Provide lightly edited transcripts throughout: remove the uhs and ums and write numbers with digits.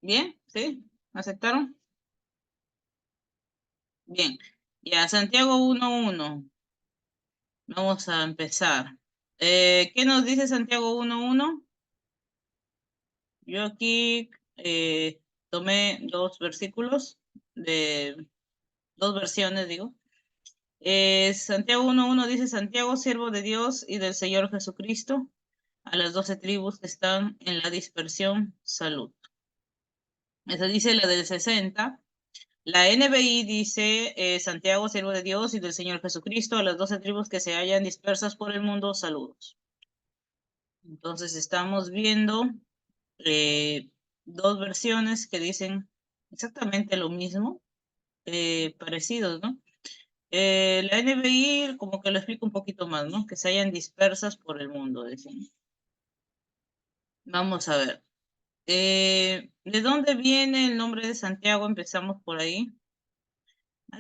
¿Bien? ¿Sí? ¿Aceptaron? Bien. Ya, Santiago 1:1. Vamos a empezar. ¿Qué nos dice Santiago 1:1? Yo aquí tomé dos versículos, de dos versiones, digo. Santiago 1:1 dice: Santiago, siervo de Dios y del Señor Jesucristo, a las 12 tribus que están en la dispersión, salud. Esa dice la del 60. La NBI dice: Santiago, siervo de Dios y del Señor Jesucristo, a las 12 tribus que se hallan dispersas por el mundo, saludos. Entonces estamos viendo eh, dos versiones que dicen exactamente lo mismo, parecidos, ¿no? La NBI como que lo explica un poquito más, ¿no? Que se hayan dispersas por el mundo, dicen. Vamos a ver. ¿De dónde viene el nombre de Santiago? Empezamos por ahí.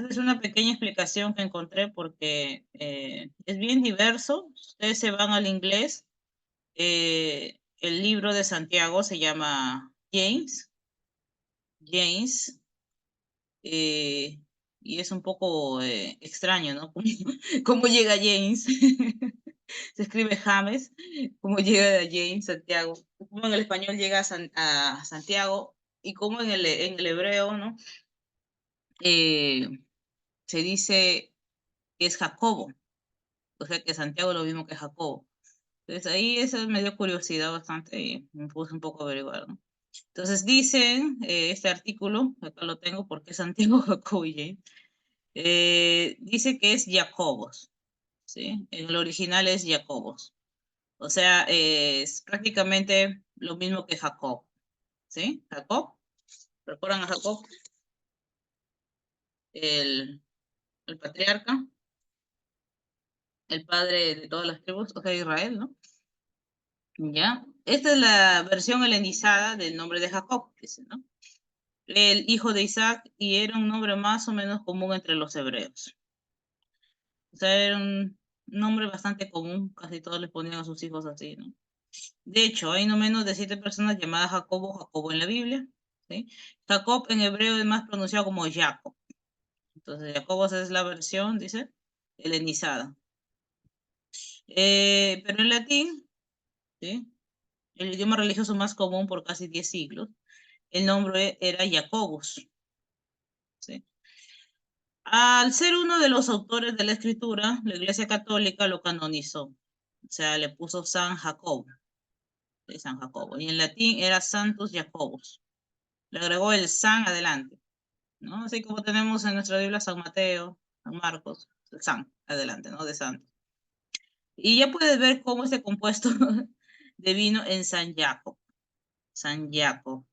Es una pequeña explicación que encontré porque es bien diverso. Ustedes se van al inglés. El libro de Santiago se llama James. James. eh, y es un poco extraño, ¿no? ¿Cómo llega James? Se escribe James. ¿Cómo llega James Santiago? ¿Cómo en el español llega a Santiago? Y cómo en el hebreo, ¿no? Eh, se dice que es Jacobo. O sea que Santiago es lo mismo que Jacobo. Entonces ahí eso me dio curiosidad bastante y me puse un poco a averiguar, ¿no? Entonces dicen, este artículo, acá lo tengo porque es Santiago, Jacobo y James, dice que es Jacobos, ¿sí? En el original es Jacobos. O sea, es prácticamente lo mismo que Jacob, ¿sí? Jacob, ¿recuerdan a Jacob? El, el patriarca, el padre de todas las tribus, o sea, Israel, ¿no? ¿Ya? Esta es la versión helenizada del nombre de Jacob, dice, ¿no? El hijo de Isaac, y era un nombre más o menos común entre los hebreos. O sea, era un nombre bastante común, casi todos les ponían a sus hijos así, ¿no? De hecho, hay no menos de 7 personas llamadas Jacobo en la Biblia, ¿sí? Jacob en hebreo es más pronunciado como Jacob. Entonces, Jacobo es la versión, dice, helenizada. Pero en latín, ¿sí? El idioma religioso más común por casi 10 siglos, el nombre era Jacobus, ¿sí? Al ser uno de los autores de la escritura, la Iglesia Católica lo canonizó. O sea, le puso San Jacobo, de San Jacobo. Y en latín era Santus Jacobus. Le agregó el San adelante, ¿no? Así como tenemos en nuestra Biblia San Mateo, San Marcos, el San adelante, ¿no? De santo. Y ya puedes ver cómo este compuesto de vino en San Jacob. San Jacob.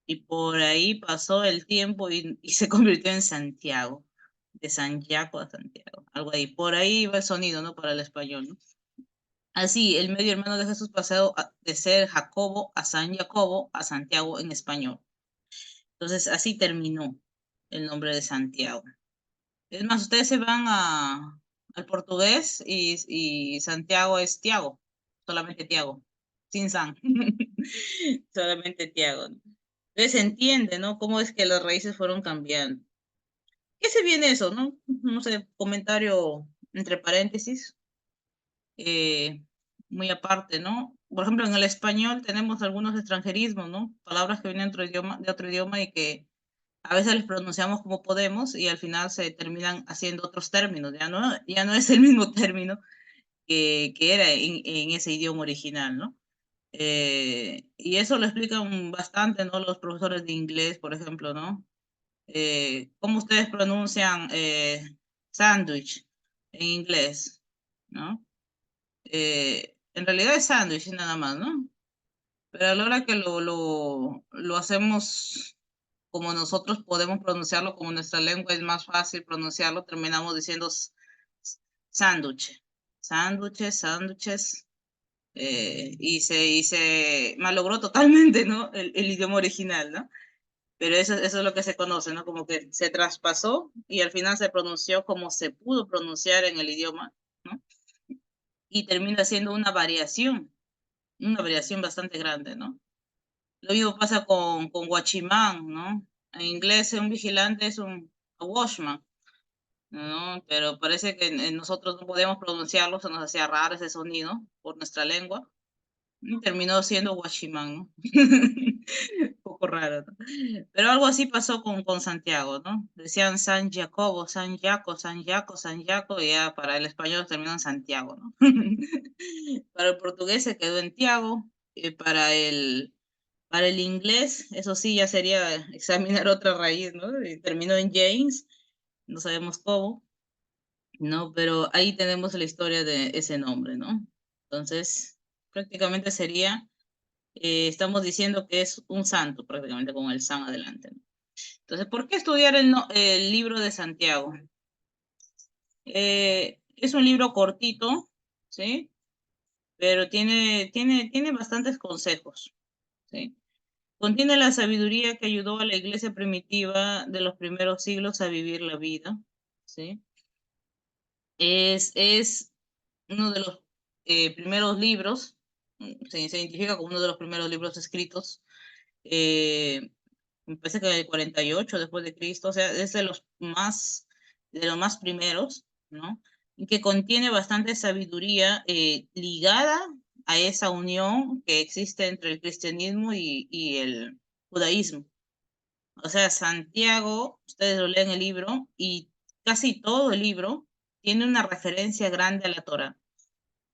Y por ahí pasó el tiempo y se convirtió en Santiago, de San Jaco a Santiago, algo ahí. Por ahí va el sonido, ¿no? Para el español, ¿no? Así, el medio hermano de Jesús pasó de ser Jacobo a San Jacobo a Santiago en español. Entonces, así terminó el nombre de Santiago. Es más, ustedes se van al portugués y Santiago es Tiago, solamente Tiago, sin San, solamente Tiago, ¿no? Entonces se entiende, ¿no? Cómo es que las raíces fueron cambiando. ¿Qué se viene eso, no? No sé, comentario entre paréntesis, eh, muy aparte, ¿no? Por ejemplo, en el español tenemos algunos extranjerismos, ¿no? Palabras que vienen de otro idioma y que a veces les pronunciamos como podemos y al final se terminan haciendo otros términos, ya no es el mismo término que era en ese idioma original, ¿no? Y eso lo explican bastante, ¿no? Los profesores de inglés, por ejemplo, ¿no? ¿Cómo ustedes pronuncian sándwich en inglés? ¿No? En realidad es sándwich nada más, ¿no? Pero a la hora que lo hacemos como nosotros podemos pronunciarlo, como nuestra lengua es más fácil pronunciarlo, terminamos diciendo sándwich, sándwiches, sándwiches, y se malogró totalmente, ¿no? El idioma original, ¿no? Pero eso es lo que se conoce, ¿no? Como que se traspasó y al final se pronunció como se pudo pronunciar en el idioma, ¿no? Y termina siendo una variación bastante grande, ¿no? Lo mismo pasa con Guachimán, ¿no? En inglés un vigilante es un a watchman, ¿no? Pero parece que nosotros no podemos pronunciarlo, se nos hacía raro ese sonido por nuestra lengua. Y terminó siendo Guachimán, ¿no? Un poco raro, ¿no? Pero algo así pasó con Santiago, ¿no? Decían San Jacobo, San Jaco, San Jaco, San Jaco, y ya para el español terminó en Santiago, ¿no? Para el portugués se quedó en Tiago, para el inglés, eso sí, ya sería examinar otra raíz, ¿no? Y terminó en James, no sabemos cómo, ¿no? Pero ahí tenemos la historia de ese nombre, ¿no? Entonces, prácticamente sería, estamos diciendo que es un santo, prácticamente con el san adelante, ¿no? Entonces, ¿por qué estudiar el libro de Santiago? Es un libro cortito, ¿sí? Pero tiene bastantes consejos, ¿sí? Contiene la sabiduría que ayudó a la iglesia primitiva de los primeros siglos a vivir la vida, ¿sí? Es uno de los primeros libros, se identifica como uno de los primeros libros escritos, eh, me parece que el 48 después de Cristo, o sea, es de los más primeros, ¿no? Y que contiene bastante sabiduría ligada a esa unión que existe entre el cristianismo y el judaísmo. O sea, Santiago, ustedes lo leen el libro y casi todo el libro tiene una referencia grande a la Torá.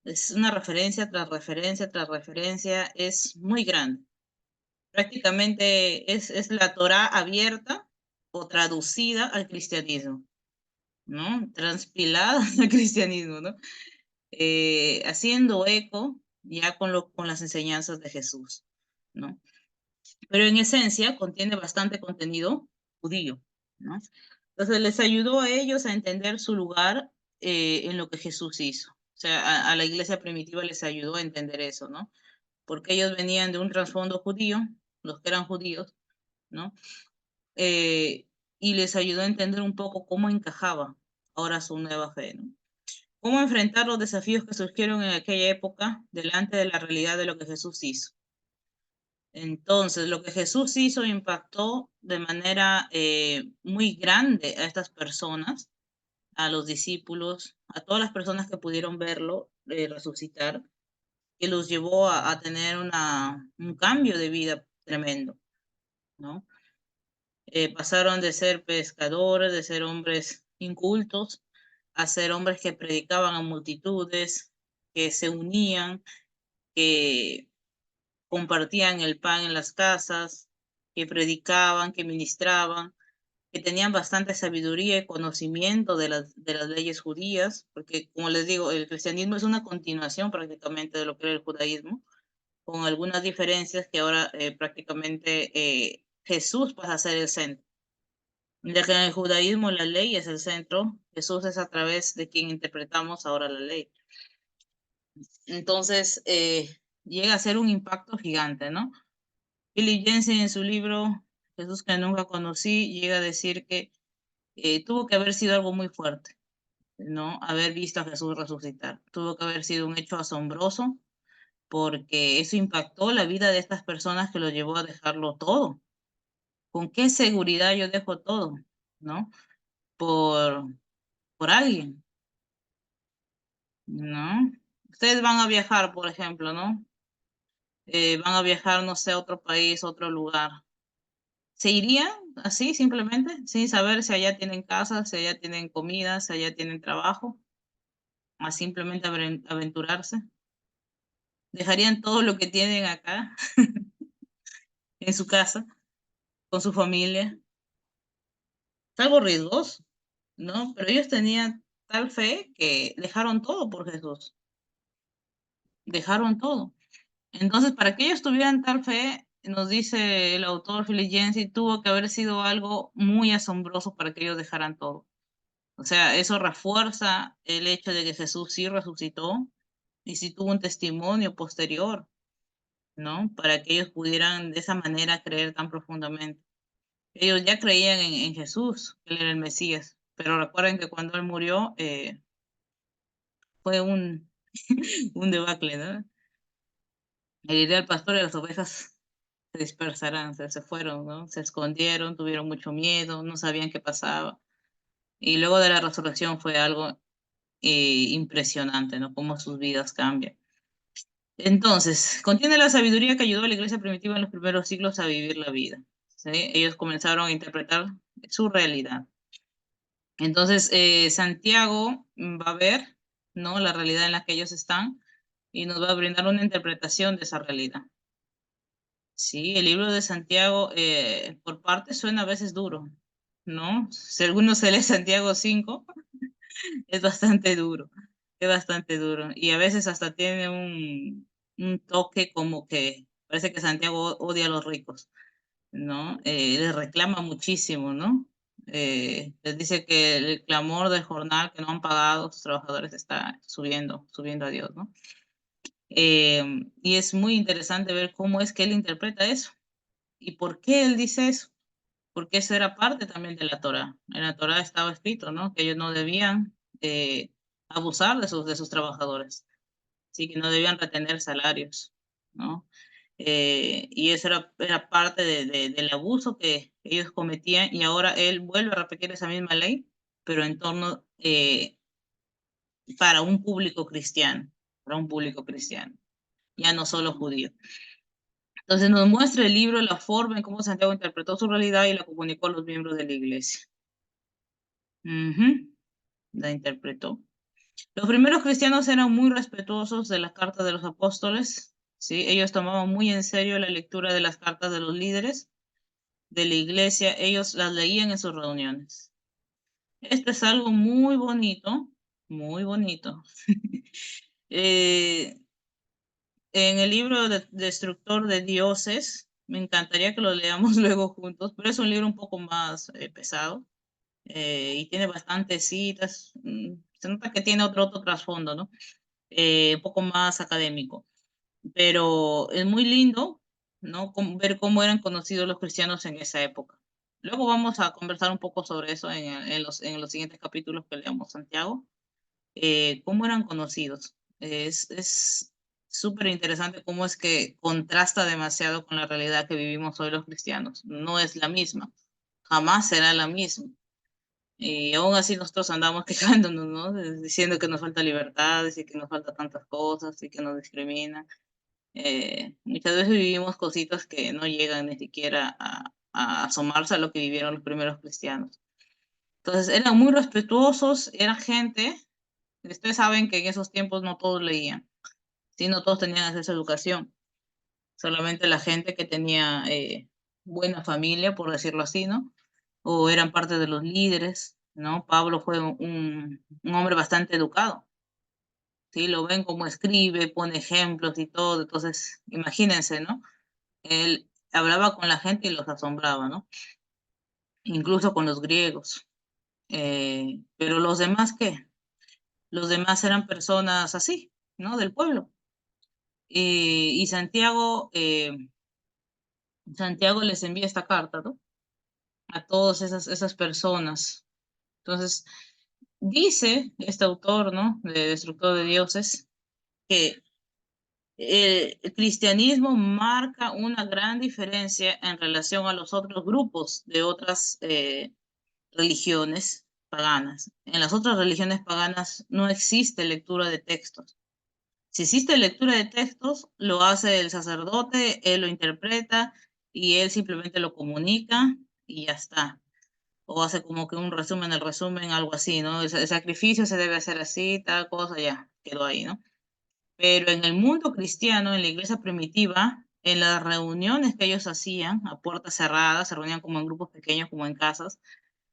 Es una referencia tras referencia tras referencia, es muy grande. Prácticamente es la Torá abierta o traducida al cristianismo, ¿no? Transpilada al cristianismo, ¿no? Haciendo eco ya con las enseñanzas de Jesús, ¿no? Pero en esencia contiene bastante contenido judío, ¿no? Entonces les ayudó a ellos a entender su lugar en lo que Jesús hizo. O sea, a la iglesia primitiva les ayudó a entender eso, ¿no? Porque ellos venían de un trasfondo judío, los que eran judíos, ¿no? Y les ayudó a entender un poco cómo encajaba ahora su nueva fe, ¿no? Cómo enfrentar los desafíos que surgieron en aquella época delante de la realidad de lo que Jesús hizo. Entonces, lo que Jesús hizo impactó de manera muy grande a estas personas, a los discípulos, a todas las personas que pudieron verlo resucitar, que los llevó a tener un cambio de vida tremendo, ¿no? Pasaron de ser pescadores, de ser hombres incultos, a ser hombres que predicaban a multitudes, que se unían, que compartían el pan en las casas, que predicaban, que ministraban, que tenían bastante sabiduría y conocimiento de las leyes judías, porque como les digo, el cristianismo es una continuación prácticamente de lo que era el judaísmo, con algunas diferencias que ahora prácticamente Jesús pasa a ser el centro. Ya que en el judaísmo la ley es el centro, Jesús es a través de quien interpretamos ahora la ley. Entonces, llega a ser un impacto gigante, ¿no? Philip Yancey en su libro Jesús que nunca conocí llega a decir que tuvo que haber sido algo muy fuerte, ¿no? Haber visto a Jesús resucitar. Tuvo que haber sido un hecho asombroso porque eso impactó la vida de estas personas que lo llevó a dejarlo todo. ¿Con qué seguridad yo dejo todo, no? Por, por alguien, ¿no? Ustedes van a viajar, por ejemplo, ¿no? Van a viajar, no sé, a otro país, a otro lugar. ¿Se irían así simplemente, sin saber si allá tienen casa, si allá tienen comida, si allá tienen trabajo? A simplemente aventurarse. ¿Dejarían todo lo que tienen acá, en su casa, con su familia? Es algo riesgoso, ¿no? Pero ellos tenían tal fe que dejaron todo por Jesús. Dejaron todo. Entonces, para que ellos tuvieran tal fe, nos dice el autor Philip Yancey, tuvo que haber sido algo muy asombroso para que ellos dejaran todo. O sea, eso refuerza el hecho de que Jesús sí resucitó y sí tuvo un testimonio posterior, ¿no? Para que ellos pudieran de esa manera creer tan profundamente. Ellos ya creían en Jesús, que él era el Mesías, pero recuerden que cuando él murió fue un debacle, ¿no? Heriré al pastor y a las ovejas se dispersarán, se fueron, ¿no? Se escondieron, tuvieron mucho miedo, no sabían qué pasaba. Y luego de la resurrección fue algo impresionante, ¿no? Cómo sus vidas cambian. Entonces, contiene la sabiduría que ayudó a la iglesia primitiva en los primeros siglos a vivir la vida. ¿Sí? Ellos comenzaron a interpretar su realidad. Entonces, Santiago va a ver, ¿no? La realidad en la que ellos están y nos va a brindar una interpretación de esa realidad. Sí, el libro de Santiago, por parte suena a veces duro, ¿no? Si alguno se lee Santiago 5, es bastante duro, es bastante duro. Y a veces hasta tiene un toque como que parece que Santiago odia a los ricos, ¿no? Les reclama muchísimo, ¿no? Les dice que el clamor del jornal que no han pagado sus trabajadores está subiendo, subiendo a Dios, ¿no? Y es muy interesante ver cómo es que él interpreta eso y por qué él dice eso, porque eso era parte también de la Torá. En la Torá estaba escrito, ¿no? Que ellos no debían abusar de sus trabajadores, sí, que no debían retener salarios, ¿no? Y eso era parte del abuso que ellos cometían y ahora él vuelve a repetir esa misma ley, pero en torno para un público cristiano, para un público cristiano, ya no solo judío. Entonces nos muestra el libro la forma en cómo Santiago interpretó su realidad y la comunicó a los miembros de la iglesia. La interpretó. Los primeros cristianos eran muy respetuosos de las cartas de los apóstoles, ¿sí? Ellos tomaban muy en serio la lectura de las cartas de los líderes de la iglesia, ellos las leían en sus reuniones. Esto es algo muy bonito, muy bonito. En el libro de Destructor de Dioses, me encantaría que lo leamos luego juntos, pero es un libro un poco más pesado y tiene bastantes citas. Se nota que tiene otro trasfondo, ¿no? Un poco más académico, pero es muy lindo, ¿no? Ver cómo eran conocidos los cristianos en esa época. Luego vamos a conversar un poco sobre eso en los siguientes capítulos que leamos Santiago, cómo eran conocidos. Es súper interesante cómo es que contrasta demasiado con la realidad que vivimos hoy los cristianos. No es la misma, jamás será la misma. Y aún así nosotros andamos quejándonos, ¿no? Diciendo que nos falta libertad, y que nos falta tantas cosas y que nos discriminan. Muchas veces vivimos cositas que no llegan ni siquiera a asomarse a lo que vivieron los primeros cristianos. Entonces eran muy respetuosos, era gente, ustedes saben que en esos tiempos no todos leían, ¿sí? No todos tenían acceso a educación, solamente la gente que tenía buena familia, por decirlo así, ¿no? O eran parte de los líderes, ¿no? Pablo fue un hombre bastante educado, ¿sí? Lo ven como escribe, pone ejemplos y todo, entonces imagínense, ¿no? Él hablaba con la gente y los asombraba, ¿no? Incluso con los griegos. Pero los demás, ¿qué? Los demás eran personas así, ¿no? Del pueblo. Y Santiago les envía esta carta, ¿no? A todas esas personas. Entonces, dice este autor, ¿no? De Destructor de Dioses, que el cristianismo marca una gran diferencia en relación a los otros grupos de otras religiones paganas. En las otras religiones paganas no existe lectura de textos. Si existe lectura de textos, lo hace el sacerdote, él lo interpreta y él simplemente lo comunica y ya está. O hace como que un resumen, el resumen, algo así, ¿no? El sacrificio se debe hacer así, tal cosa, ya, quedó ahí, ¿no? Pero en el mundo cristiano, en la iglesia primitiva, en las reuniones que ellos hacían a puertas cerradas, se reunían como en grupos pequeños, como en casas,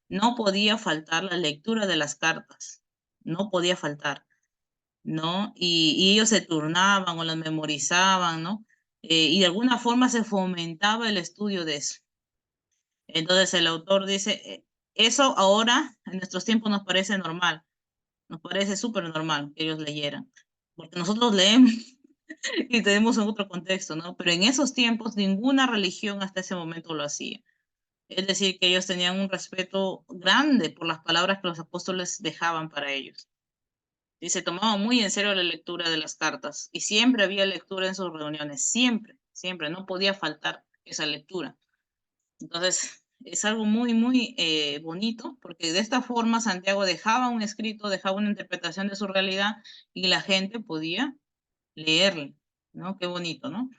no podía faltar la lectura de las cartas, no podía faltar, ¿no? Y ellos se turnaban o las memorizaban, ¿no? Y de alguna forma se fomentaba el estudio de eso. Entonces el autor dice, eso ahora en nuestros tiempos nos parece normal, nos parece súper normal que ellos leyeran, porque nosotros leemos y tenemos en otro contexto, ¿no? Pero en esos tiempos ninguna religión hasta ese momento lo hacía. Es decir, que ellos tenían un respeto grande por las palabras que los apóstoles dejaban para ellos. Y se tomaban muy en serio la lectura de las cartas. Y siempre había lectura en sus reuniones, siempre, siempre, no podía faltar esa lectura. Entonces, es algo muy, muy bonito, porque de esta forma Santiago dejaba un escrito, dejaba una interpretación de su realidad y la gente podía leerle, ¿no? Qué bonito, ¿no?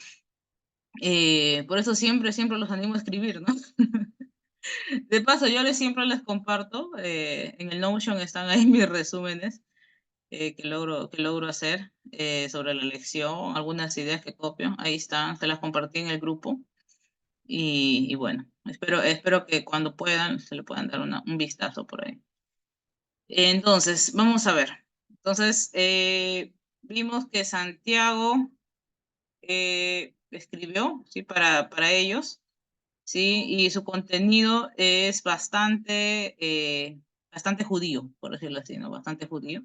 Por eso siempre, siempre los animo a escribir, ¿no? De paso, yo siempre les comparto, en el Notion están ahí mis resúmenes que logro hacer sobre la lección, algunas ideas que copio, ahí están, se las compartí en el grupo. Y bueno, espero que cuando puedan se le puedan dar un vistazo por ahí. Entonces, vamos a ver. Entonces, vimos que Santiago escribió, ¿sí? Para ellos, ¿sí? Y su contenido es bastante judío, por decirlo así, ¿no? Bastante judío.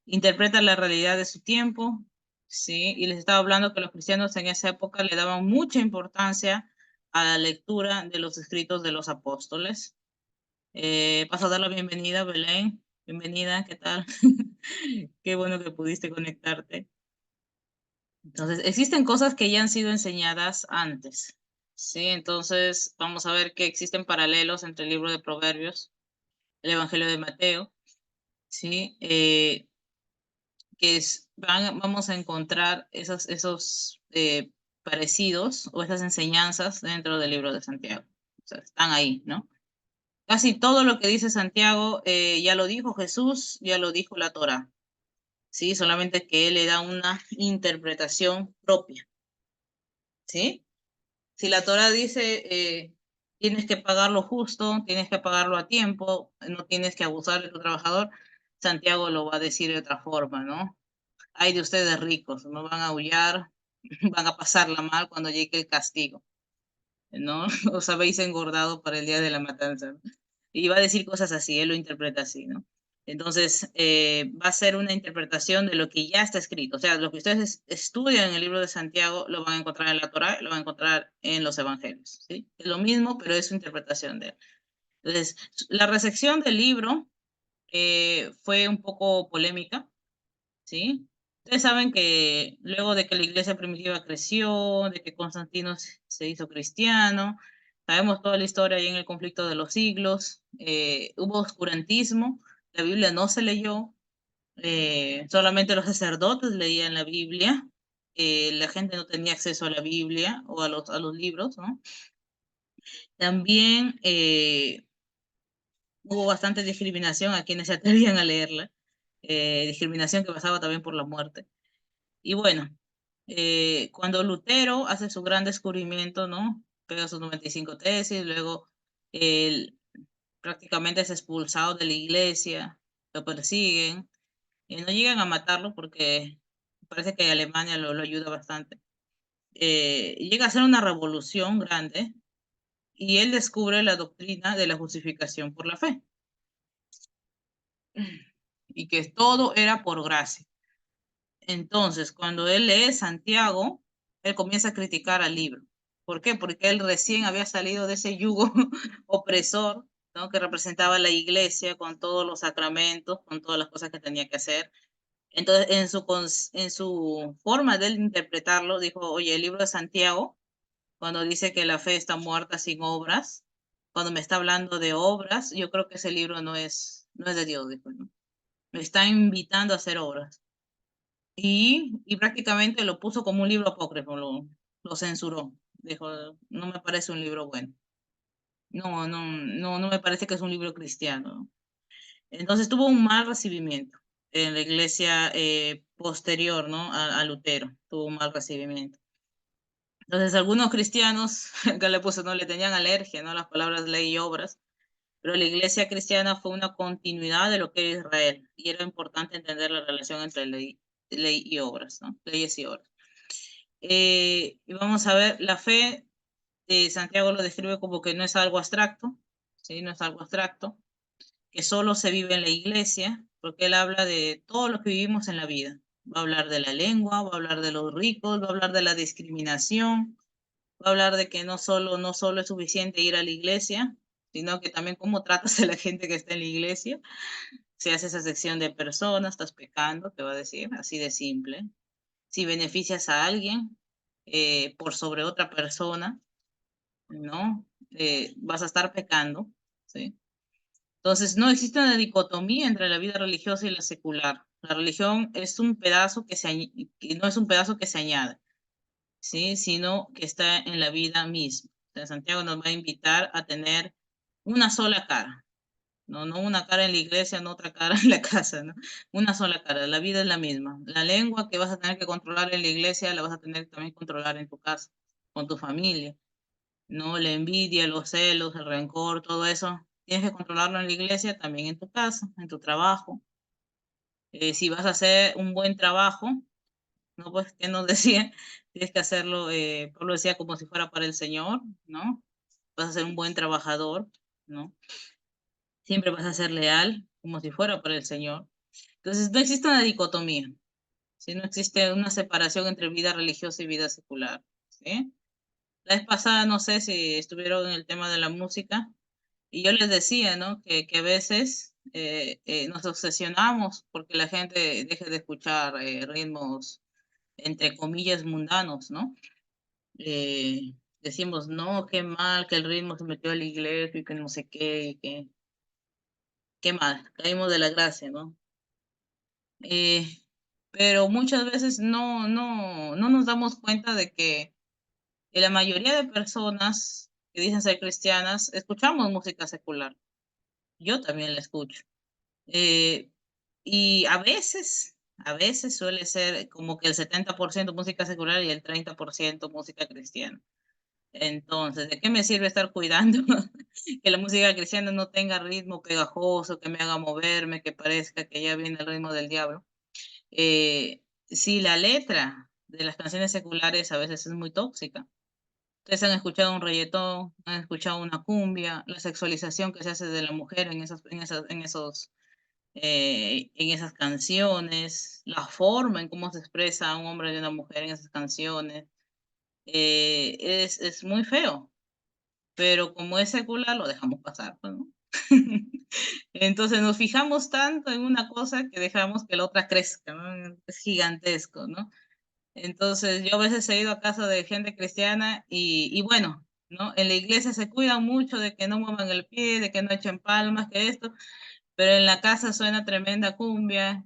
Interpreta la realidad de su tiempo, ¿sí? Y les estaba hablando que los cristianos en esa época le daban mucha importancia a la lectura de los escritos de los apóstoles. Paso a dar la bienvenida, Belén. Bienvenida, ¿qué tal? Qué bueno que pudiste conectarte. Entonces, existen cosas que ya han sido enseñadas antes, ¿sí? Entonces, vamos a ver que existen paralelos entre el libro de Proverbios, el Evangelio de Mateo, ¿sí? Vamos a encontrar esos parecidos o esas enseñanzas dentro del libro de Santiago. O sea, están ahí, ¿no? Casi todo lo que dice Santiago ya lo dijo Jesús, ya lo dijo la Torá, ¿sí? Solamente que él le da una interpretación propia, ¿sí? Si la Torá dice tienes que pagar lo justo, tienes que pagarlo a tiempo, no tienes que abusar de tu trabajador, Santiago lo va a decir de otra forma, ¿no? Hay de ustedes ricos, no van a aullar, van a pasarla mal cuando llegue el castigo, ¿no? Os habéis engordado para el día de la matanza, ¿no? Y va a decir cosas así, él lo interpreta así, ¿no? Entonces, va a ser una interpretación de lo que ya está escrito. O sea, lo que ustedes estudian en el libro de Santiago lo van a encontrar en la Torá, lo van a encontrar en los evangelios, ¿sí? Es lo mismo, pero es su interpretación de él. Entonces, la recepción del libro fue un poco polémica, ¿sí? Ustedes saben que luego de que la iglesia primitiva creció, de que Constantino se hizo cristiano, sabemos toda la historia ahí en el conflicto de los siglos, hubo oscurantismo, la Biblia no se leyó, solamente los sacerdotes leían la Biblia, la gente no tenía acceso a la Biblia o a los libros, ¿no? También hubo bastante discriminación a quienes se atrevían a leerla, discriminación que pasaba también por la muerte. Y bueno, cuando Lutero hace su gran descubrimiento, ¿no? Pega sus 95 tesis, luego él prácticamente es expulsado de la iglesia, lo persiguen, y no llegan a matarlo porque parece que Alemania lo ayuda bastante. Llega a ser una revolución grande y él descubre la doctrina de la justificación por la fe y que todo era por gracia. Entonces, cuando él lee Santiago, él comienza a criticar al libro. ¿Por qué? Porque él recién había salido de ese yugo opresor, ¿no? Que representaba la iglesia con todos los sacramentos, con todas las cosas que tenía que hacer. Entonces, en su forma de él interpretarlo, dijo, oye, el libro de Santiago, cuando dice que la fe está muerta sin obras, cuando me está hablando de obras, yo creo que ese libro no es de Dios, dijo, ¿no? Me está invitando a hacer obras y prácticamente lo puso como un libro apócrifo, lo censuró. Dijo, no me parece un libro bueno. No, no, no, no me parece que es un libro cristiano. Entonces tuvo un mal recibimiento en la iglesia posterior, ¿no? A Lutero, tuvo un mal recibimiento. Entonces algunos cristianos, que le puso, no le tenían alergia, ¿no? Las palabras ley y obras, pero la iglesia cristiana fue una continuidad de lo que era Israel y era importante entender la relación entre ley y obras, ¿no? Leyes y obras. Y vamos a ver, la fe, Santiago lo describe como que no es algo abstracto, ¿sí? No es algo abstracto, que solo se vive en la iglesia, porque él habla de todo lo que vivimos en la vida. Va a hablar de la lengua, va a hablar de los ricos, va a hablar de la discriminación, va a hablar de que no solo es suficiente ir a la iglesia, sino que también cómo tratas a la gente que está en la iglesia. Si haces esa sección de personas, estás pecando, te va a decir, así de simple. Si beneficias a alguien por sobre otra persona, ¿no? Vas a estar pecando, ¿sí? Entonces, no existe una dicotomía entre la vida religiosa y la secular. La religión es un pedazo que no es un pedazo que se añade, ¿sí? Sino que está en la vida misma. O sea, Santiago nos va a invitar a tener una sola cara, ¿no? No una cara en la iglesia, no otra cara en la casa, ¿no? Una sola cara, la vida es la misma. La lengua que vas a tener que controlar en la iglesia la vas a tener que también controlar en tu casa, con tu familia, ¿no? La envidia, los celos, el rencor, todo eso, tienes que controlarlo en la iglesia, también en tu casa, en tu trabajo. Si vas a hacer un buen trabajo, ¿no? Pues, ¿qué nos decía? Tienes que hacerlo, Pablo decía, como si fuera para el Señor, ¿no? Vas a ser un buen trabajador, ¿no? Siempre vas a ser leal, como si fuera para el Señor. Entonces, no existe una dicotomía, ¿sí? No existe una separación entre vida religiosa y vida secular, ¿sí? La vez pasada, no sé si estuvieron en el tema de la música, y yo les decía, ¿no? Que a veces nos obsesionamos porque la gente deje de escuchar ritmos, entre comillas, mundanos, ¿no? Decimos, no, qué mal que el ritmo se metió a la iglesia y que no sé qué, y que, qué mal, caímos de la gracia, ¿no? Eh, pero muchas veces no nos damos cuenta de que la mayoría de personas que dicen ser cristianas escuchamos música secular. Yo también la escucho. Eh, y a veces suele ser como que el 70% música secular y el 30% música cristiana. Entonces, ¿de qué me sirve estar cuidando que la música cristiana no tenga ritmo pegajoso, que me haga moverme, que parezca que ya viene el ritmo del diablo? Si la letra de las canciones seculares a veces es muy tóxica. Ustedes han escuchado un reggaetón, han escuchado una cumbia, la sexualización que se hace de la mujer en esas canciones, la forma en cómo se expresa un hombre y una mujer en esas canciones, es muy feo, pero como es secular lo dejamos pasar, pues, ¿no? Entonces nos fijamos tanto en una cosa que dejamos que la otra crezca, ¿no? Es gigantesco, ¿no? Entonces yo a veces he ido a casa de gente cristiana y bueno, ¿no? En la iglesia se cuidan mucho de que no muevan el pie, de que no echen palmas, que esto, pero en la casa suena tremenda cumbia,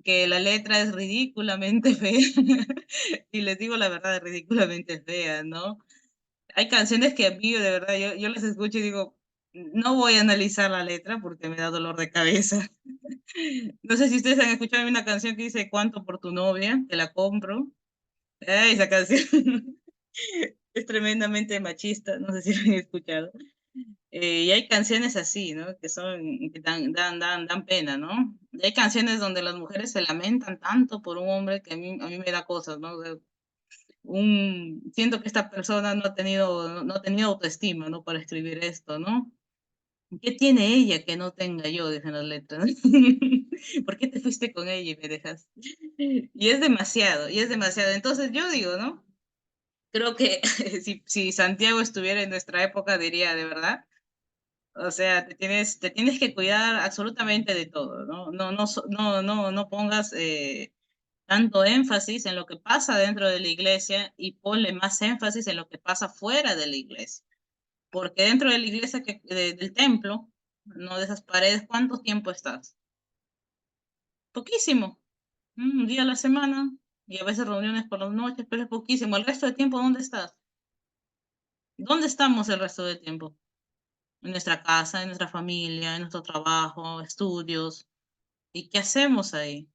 que la letra es ridículamente fea. Y les digo la verdad, es ridículamente fea, ¿no? Hay canciones que a mí, de verdad, yo las escucho y digo, no voy a analizar la letra porque me da dolor de cabeza. No sé si ustedes han escuchado una canción que dice ¿Cuánto por tu novia? Te la compro. Esa canción es tremendamente machista, no sé si la han escuchado. Y hay canciones así, ¿no? Que dan pena, ¿no? Y hay canciones donde las mujeres se lamentan tanto por un hombre que a mí me da cosas, ¿no? O sea, siento que esta persona no ha tenido autoestima, ¿no? Para escribir esto, ¿no? ¿Qué tiene ella que no tenga yo? Dicen las letras. ¿Por qué te fuiste con ella y me dejas? Y es demasiado, y es demasiado. Entonces yo digo, ¿no? Creo que si Santiago estuviera en nuestra época, diría, de verdad, o sea, te tienes que cuidar absolutamente de todo, ¿no? No pongas tanto énfasis en lo que pasa dentro de la iglesia y ponle más énfasis en lo que pasa fuera de la iglesia. Porque dentro de la iglesia, del templo, no de esas paredes, ¿cuánto tiempo estás? Poquísimo, un día a la semana y a veces reuniones por las noches, pero es poquísimo. El resto del tiempo, ¿dónde estás? ¿Dónde estamos el resto del tiempo? En nuestra casa, en nuestra familia, en nuestro trabajo, estudios. ¿Y qué hacemos ahí?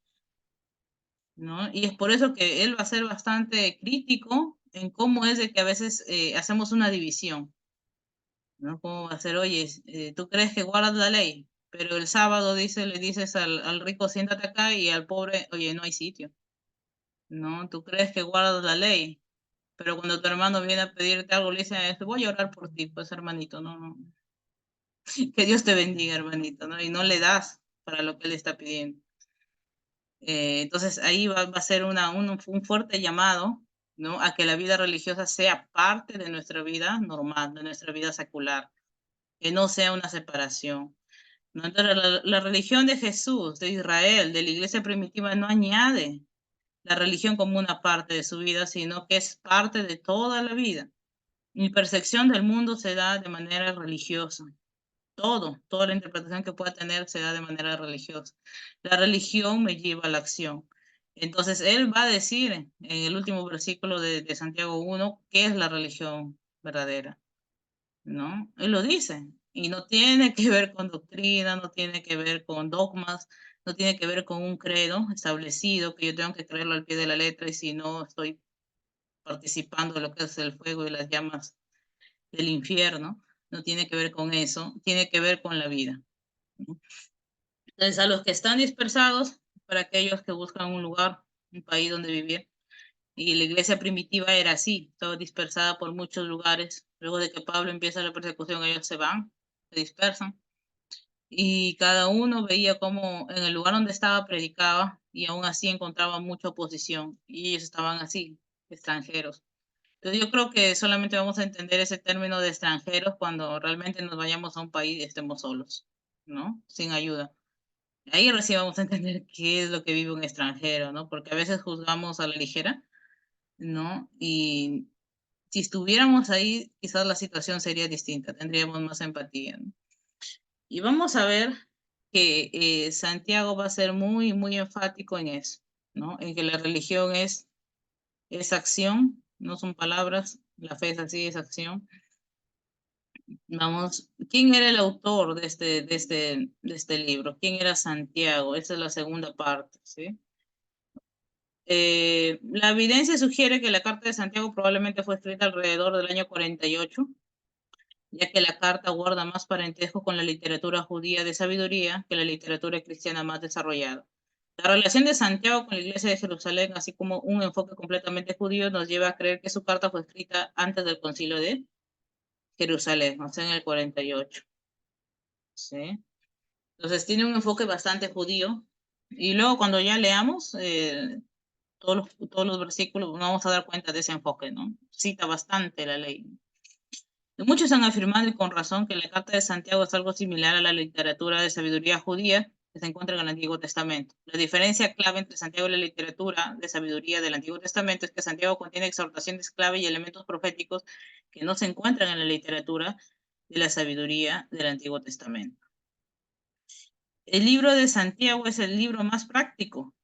¿No? Y es por eso que él va a ser bastante crítico en cómo es de que a veces hacemos una división, ¿no? ¿Cómo va a ser, oye, tú crees que guardas la ley, pero el sábado le dices al rico siéntate acá y al pobre, oye, no hay sitio, ¿no? Tú crees que guardas la ley, pero cuando tu hermano viene a pedirte algo, le dice, voy a orar por ti, pues hermanito, no, que Dios te bendiga, hermanito, ¿no? Y no le das para lo que él está pidiendo. Entonces ahí va a ser un fuerte llamado, ¿no? A que la vida religiosa sea parte de nuestra vida normal, de nuestra vida secular, que no sea una separación, ¿no? Entonces la religión de Jesús, de Israel, de la iglesia primitiva, no añade la religión como una parte de su vida, sino que es parte de toda la vida. Mi percepción del mundo se da de manera religiosa. Toda la interpretación que pueda tener se da de manera religiosa. La religión me lleva a la acción. Entonces, él va a decir en el último versículo de Santiago 1 qué es la religión verdadera, ¿no? Él lo dice. Y no tiene que ver con doctrina, no tiene que ver con dogmas, no tiene que ver con un credo establecido que yo tengo que creerlo al pie de la letra y si no estoy participando de lo que es el fuego y las llamas del infierno, no tiene que ver con eso, tiene que ver con la vida, ¿no? Entonces, a los que están dispersados, para aquellos que buscan un lugar, un país donde vivir, y la iglesia primitiva era así, estaba dispersada por muchos lugares. Luego de que Pablo empieza la persecución, ellos se van, se dispersan, y cada uno veía cómo en el lugar donde estaba predicaba, y aún así encontraba mucha oposición, y ellos estaban así, extranjeros. Entonces yo creo que solamente vamos a entender ese término de extranjeros cuando realmente nos vayamos a un país y estemos solos, ¿no? Sin ayuda. Ahí recién vamos a entender qué es lo que vive un extranjero, ¿no? Porque a veces juzgamos a la ligera, ¿no? Y si estuviéramos ahí, quizás la situación sería distinta, tendríamos más empatía, ¿no? Y vamos a ver que Santiago va a ser muy, muy enfático en eso, ¿no? En que la religión es acción, no son palabras, la fe es así, es acción. Vamos, ¿quién era el autor de este libro? ¿Quién era Santiago? Esa es la segunda parte, ¿sí? La evidencia sugiere que la Carta de Santiago probablemente fue escrita alrededor del año 48, ya que la carta guarda más parentesco con la literatura judía de sabiduría que la literatura cristiana más desarrollada. La relación de Santiago con la iglesia de Jerusalén, así como un enfoque completamente judío, nos lleva a creer que su carta fue escrita antes del concilio de Jerusalén, o sea, en el 48. ¿Sí? Entonces tiene un enfoque bastante judío. Y luego cuando ya leamos todos los versículos, nos vamos a dar cuenta de ese enfoque, ¿no? Cita bastante la ley. Muchos han afirmado y con razón que la Carta de Santiago es algo similar a la literatura de sabiduría judía que se encuentra en el Antiguo Testamento. La diferencia clave entre Santiago y la literatura de sabiduría del Antiguo Testamento es que Santiago contiene exhortaciones clave y elementos proféticos que no se encuentran en la literatura de la sabiduría del Antiguo Testamento. El libro de Santiago es el libro más práctico,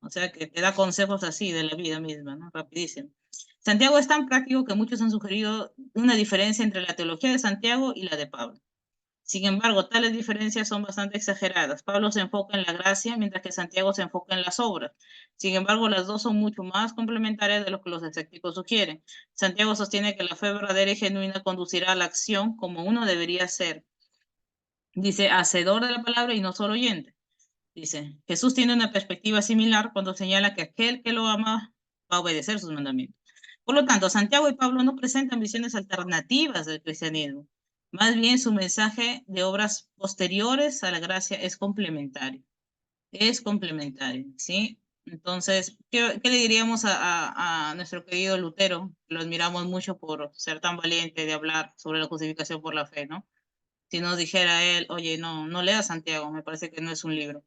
o sea, que te da consejos así de la vida misma, ¿no? Rapidísimo. Santiago es tan práctico que muchos han sugerido una diferencia entre la teología de Santiago y la de Pablo. Sin embargo, tales diferencias son bastante exageradas. Pablo se enfoca en la gracia, mientras que Santiago se enfoca en las obras. Sin embargo, las dos son mucho más complementarias de lo que los escépticos sugieren. Santiago sostiene que la fe verdadera y genuina conducirá a la acción como uno debería ser. Dice, hacedor de la palabra y no solo oyente. Dice, Jesús tiene una perspectiva similar cuando señala que aquel que lo ama va a obedecer sus mandamientos. Por lo tanto, Santiago y Pablo no presentan visiones alternativas del cristianismo. Más bien, su mensaje de obras posteriores a la gracia es complementario. Es complementario, ¿sí? Entonces, ¿qué le diríamos a nuestro querido Lutero? Lo admiramos mucho por ser tan valiente de hablar sobre la justificación por la fe, ¿no? Si nos dijera él, oye, no, no leas Santiago, me parece que no es un libro.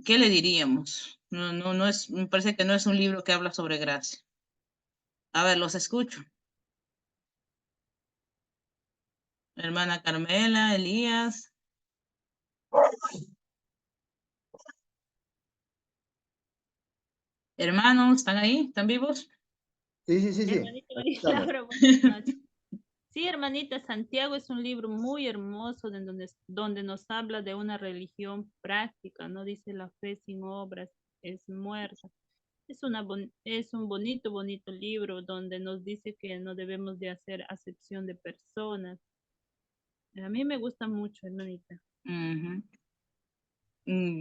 ¿Qué le diríamos? No, no, no es, me parece que no es un libro que habla sobre gracia. A ver, los escucho. Hermana Carmela, Elías, hermanos, ¿están ahí? ¿Están vivos? Sí, sí, sí, sí. Hermanita Aquí María estamos. Laura, buenas noches. Sí, hermanita, Santiago es un libro muy hermoso donde nos habla de una religión práctica, no dice la fe sin obras es muerta. Es un bonito, bonito libro donde nos dice que no debemos de hacer acepción de personas. A mí me gusta mucho, hermanita. Ujú.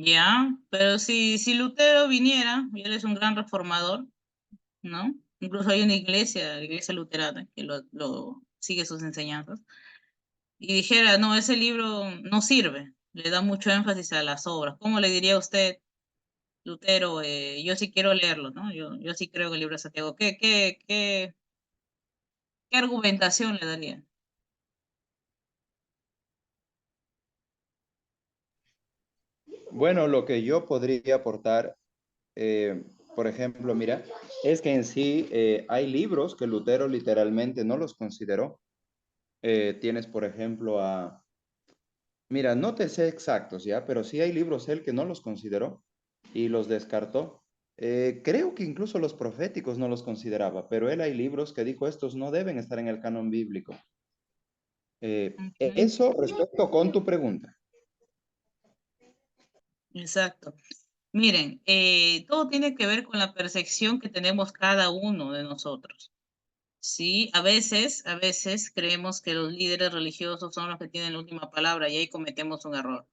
Ya, pero si Lutero viniera, y él es un gran reformador, ¿no? Incluso hay una iglesia, la iglesia luterana, que lo sigue sus enseñanzas, y dijera, no, ese libro no sirve, le da mucho énfasis a las obras. ¿Cómo le diría a usted, Lutero, yo sí quiero leerlo, ¿no? Yo sí creo que el libro de Santiago. ¿Qué argumentación le daría? Bueno, lo que yo podría aportar, por ejemplo, mira, es que en sí hay libros que Lutero literalmente no los consideró. Tienes, por ejemplo, mira, no te sé exactos ya, pero sí hay libros él que no los consideró y los descartó. Creo que incluso los proféticos no los consideraba, pero él hay libros que dijo estos no deben estar en el canon bíblico. Ujú, Eso respecto con tu pregunta. exacto. Miren, todo tiene que ver con la percepción que tenemos cada uno de nosotros. Sí, a veces creemos que los líderes religiosos son los que tienen la última palabra y ahí cometemos un error.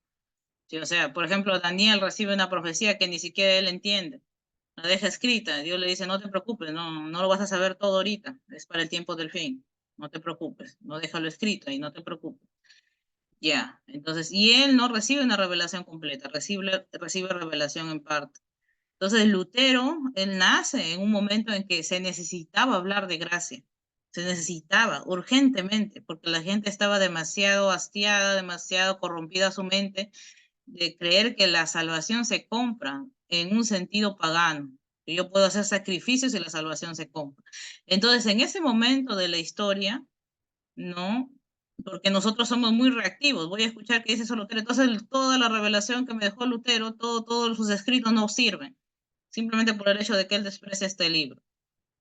Sí, o sea, por ejemplo, Daniel recibe una profecía que ni siquiera él entiende. La deja escrita. Dios le dice, no te preocupes, no lo vas a saber todo ahorita. Es para el tiempo del fin. No te preocupes. No déjalo escrito y no te preocupes. Ya, entonces, y él no recibe una revelación completa, recibe revelación en parte. Entonces, Lutero, él nace en un momento en que se necesitaba hablar de gracia, se necesitaba urgentemente, porque la gente estaba demasiado hastiada, demasiado corrompida su mente de creer que la salvación se compra en un sentido pagano, que yo puedo hacer sacrificios y la salvación se compra. Entonces, en ese momento de la historia, ¿no? Porque nosotros somos muy reactivos. Voy a escuchar que dice eso Lutero. Entonces, toda la revelación que me dejó Lutero, todos sus escritos no sirven, simplemente por el hecho de que él desprecia este libro.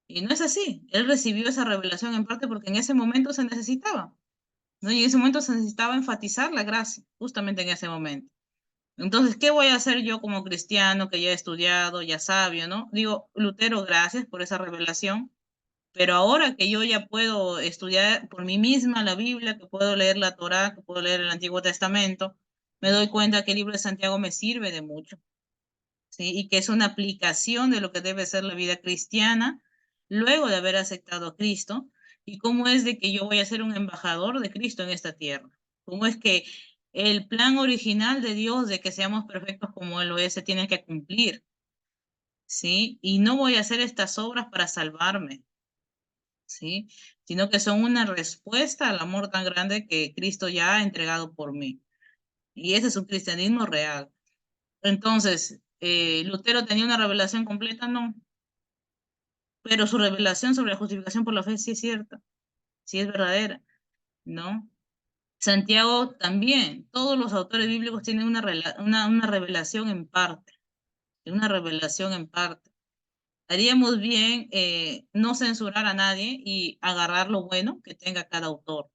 Y no es así. Él recibió esa revelación en parte porque en ese momento se necesitaba, ¿no? Y en ese momento se necesitaba enfatizar la gracia, justamente en ese momento. Entonces, ¿qué voy a hacer yo como cristiano que ya he estudiado, ya sabio, ¿no? Digo, Lutero, gracias por esa revelación, pero ahora que yo ya puedo estudiar por mí misma la Biblia, que puedo leer la Torá, que puedo leer el Antiguo Testamento, me doy cuenta que el libro de Santiago me sirve de mucho, ¿sí? Y que es una aplicación de lo que debe ser la vida cristiana luego de haber aceptado a Cristo, y cómo es de que yo voy a ser un embajador de Cristo en esta tierra. Cómo es que el plan original de Dios de que seamos perfectos como Él lo es, se tiene que cumplir, ¿sí? Y no voy a hacer estas obras para salvarme, ¿sí? Sino que son una respuesta al amor tan grande que Cristo ya ha entregado por mí. Y ese es un cristianismo real. Entonces, ¿Lutero tenía una revelación completa? No, pero su revelación sobre la justificación por la fe sí es cierta, sí es verdadera, ¿no? Santiago también, todos los autores bíblicos tienen una revelación en parte, una revelación en parte. Haríamos bien no censurar a nadie y agarrar lo bueno que tenga cada autor.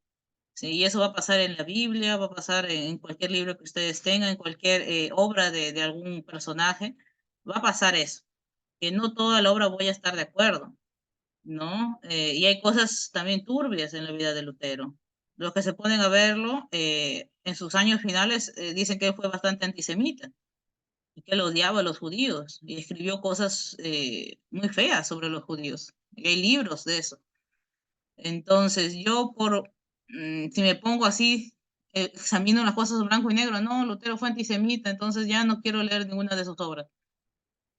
Sí, y eso va a pasar en la Biblia, va a pasar en cualquier libro que ustedes tengan, en cualquier obra de algún personaje, va a pasar eso, que no toda la obra voy a estar de acuerdo, ¿no? Y hay cosas también turbias en la vida de Lutero. Los que se ponen a verlo en sus años finales dicen que él fue bastante antisemita y que él odiaba a los judíos y escribió cosas muy feas sobre los judíos. Y hay libros de eso. Entonces, si me pongo así, examino las cosas en blanco y negro, no, Lutero fue antisemita, entonces ya no quiero leer ninguna de sus obras.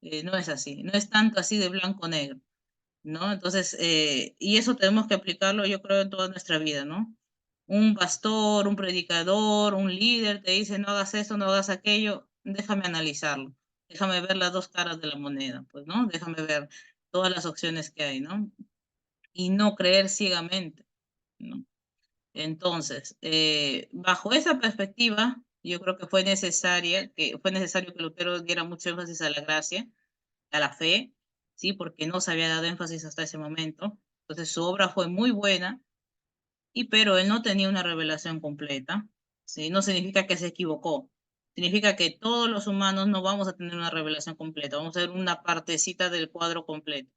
No es así, no es tanto así de blanco-negro, ¿no? Entonces, y eso tenemos que aplicarlo, yo creo, en toda nuestra vida, ¿no? Un pastor, un predicador, un líder te dice, no hagas esto, no hagas aquello, déjame analizarlo, déjame ver las dos caras de la moneda, pues, ¿no? Déjame ver todas las opciones que hay, ¿no? Y no creer ciegamente, ¿no? Entonces, bajo esa perspectiva, yo creo que fue necesario que Lutero diera mucho énfasis a la gracia, a la fe, ¿sí? Porque no se había dado énfasis hasta ese momento. Entonces, su obra fue muy buena, pero él no tenía una revelación completa, ¿sí? No significa que se equivocó, significa que todos los humanos no vamos a tener una revelación completa, vamos a ver una partecita del cuadro completo.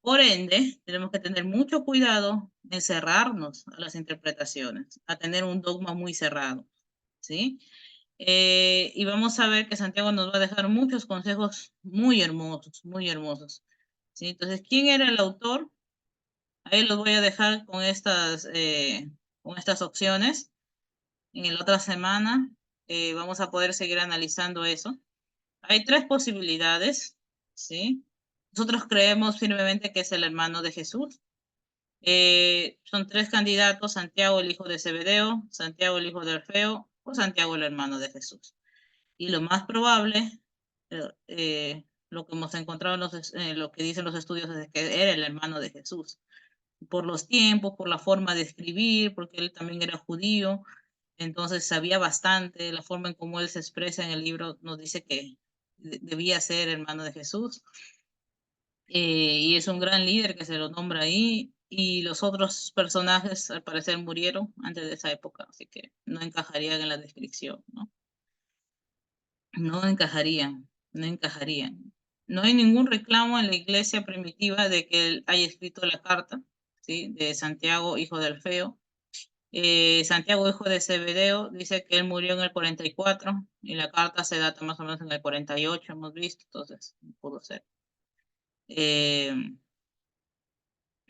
Por ende, tenemos que tener mucho cuidado en cerrarnos a las interpretaciones, a tener un dogma muy cerrado, ¿sí? Y vamos a ver que Santiago nos va a dejar muchos consejos muy hermosos, muy hermosos, ¿sí? Entonces, ¿quién era el autor? Ahí los voy a dejar con estas opciones. En la otra semana vamos a poder seguir analizando eso. Hay tres posibilidades, ¿sí? Nosotros creemos firmemente que es el hermano de Jesús. Son tres candidatos: Santiago, el hijo de Zebedeo, Santiago, el hijo de Alfeo, o Santiago, el hermano de Jesús. Y lo más probable, lo que hemos encontrado lo que dicen los estudios es que era el hermano de Jesús. Por los tiempos, por la forma de escribir, porque él también era judío, entonces sabía bastante, la forma en cómo él se expresa en el libro nos dice que debía ser hermano de Jesús. Y es un gran líder que se lo nombra ahí, y los otros personajes al parecer murieron antes de esa época, así que no encajarían en la descripción, ¿no? No encajarían, no encajarían. No hay ningún reclamo en la iglesia primitiva de que él haya escrito la carta, ¿sí? De Santiago, hijo de Alfeo. Santiago, hijo de Zebedeo, dice que él murió en el 44 y la carta se data más o menos en el 48, hemos visto, entonces no pudo ser.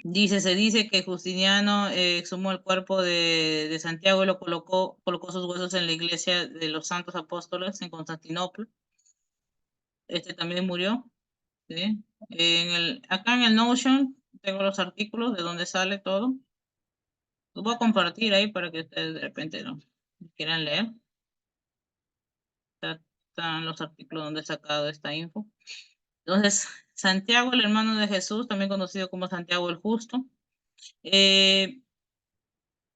Se dice que Justiniano exhumó el cuerpo de Santiago y colocó sus huesos en la iglesia de los Santos Apóstoles en Constantinopla. Este también murió, ¿sí? Acá en el Notion tengo los artículos de donde sale todo. Los voy a compartir ahí para que ustedes de repente lo quieran leer. Están los artículos donde he sacado esta info. Entonces, Santiago, el hermano de Jesús, también conocido como Santiago el Justo.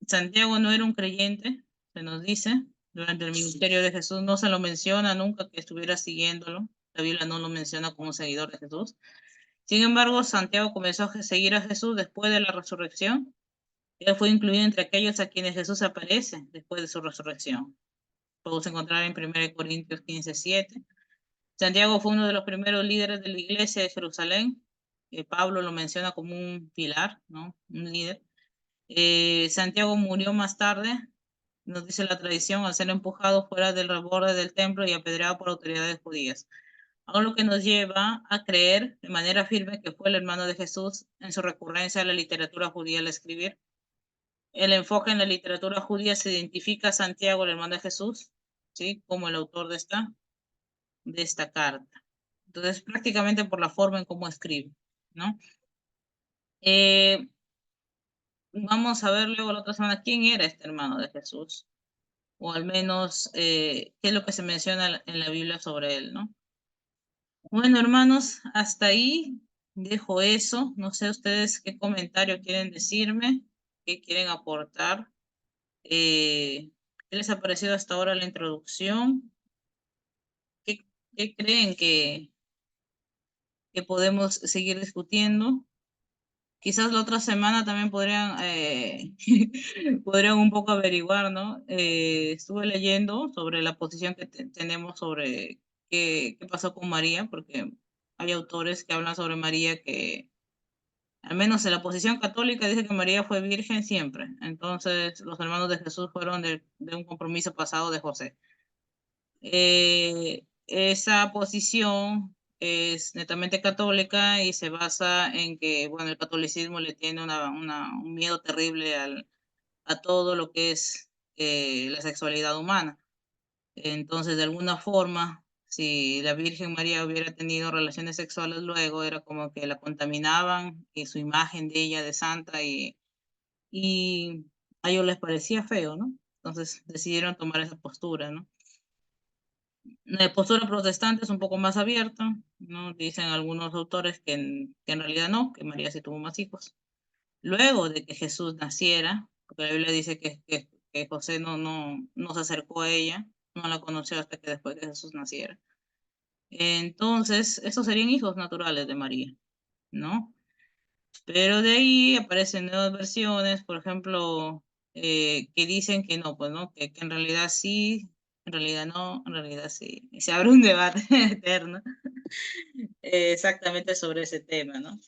Santiago no era un creyente, se nos dice, durante el ministerio de Jesús no se lo menciona nunca que estuviera siguiéndolo. La Biblia no lo menciona como un seguidor de Jesús. Sin embargo, Santiago comenzó a seguir a Jesús después de la resurrección. Él fue incluido entre aquellos a quienes Jesús aparece después de su resurrección. Podemos encontrar en 1 Corintios 15:7. Santiago fue uno de los primeros líderes de la iglesia de Jerusalén. Pablo lo menciona como un pilar, ¿no? Un líder. Santiago murió más tarde, nos dice la tradición, al ser empujado fuera del borde del templo y apedreado por autoridades judías. Algo lo que nos lleva a creer de manera firme que fue el hermano de Jesús en su recurrencia a la literatura judía al escribir. El enfoque en la literatura judía se identifica a Santiago, el hermano de Jesús, ¿sí? Como el autor de esta carta. Entonces, prácticamente por la forma en cómo escribe, ¿no? Vamos a ver luego la otra semana quién era este hermano de Jesús, o al menos qué es lo que se menciona en la Biblia sobre él, ¿no? Bueno, hermanos, hasta ahí dejo eso. No sé ustedes qué comentario quieren decirme, qué quieren aportar. ¿Qué les ha parecido hasta ahora la introducción? ¿Qué creen que podemos seguir discutiendo? Quizás la otra semana también podrían un poco averiguar, ¿no? Estuve leyendo sobre la posición que tenemos sobre qué pasó con María, porque hay autores que hablan sobre María que, al menos en la posición católica, dice que María fue virgen siempre. Entonces, los hermanos de Jesús fueron de un compromiso pasado de José. Esa posición es netamente católica y se basa en que, bueno, el catolicismo le tiene un miedo terrible a todo lo que es la sexualidad humana. Entonces, de alguna forma, si la Virgen María hubiera tenido relaciones sexuales luego, era como que la contaminaban y su imagen de ella de santa y a ellos les parecía feo, ¿no? Entonces decidieron tomar esa postura, ¿no? La postura protestante es un poco más abierta, ¿no? Dicen algunos autores que en realidad no, que María sí tuvo más hijos. Luego de que Jesús naciera, porque la Biblia dice que José no se acercó a ella, no la conoció hasta que después de Jesús naciera. Entonces, esos serían hijos naturales de María, ¿no? Pero de ahí aparecen nuevas versiones, por ejemplo, que dicen que no, pues no, que en realidad sí, en realidad no, en realidad sí. Y se abre un debate eterno exactamente sobre ese tema, ¿no?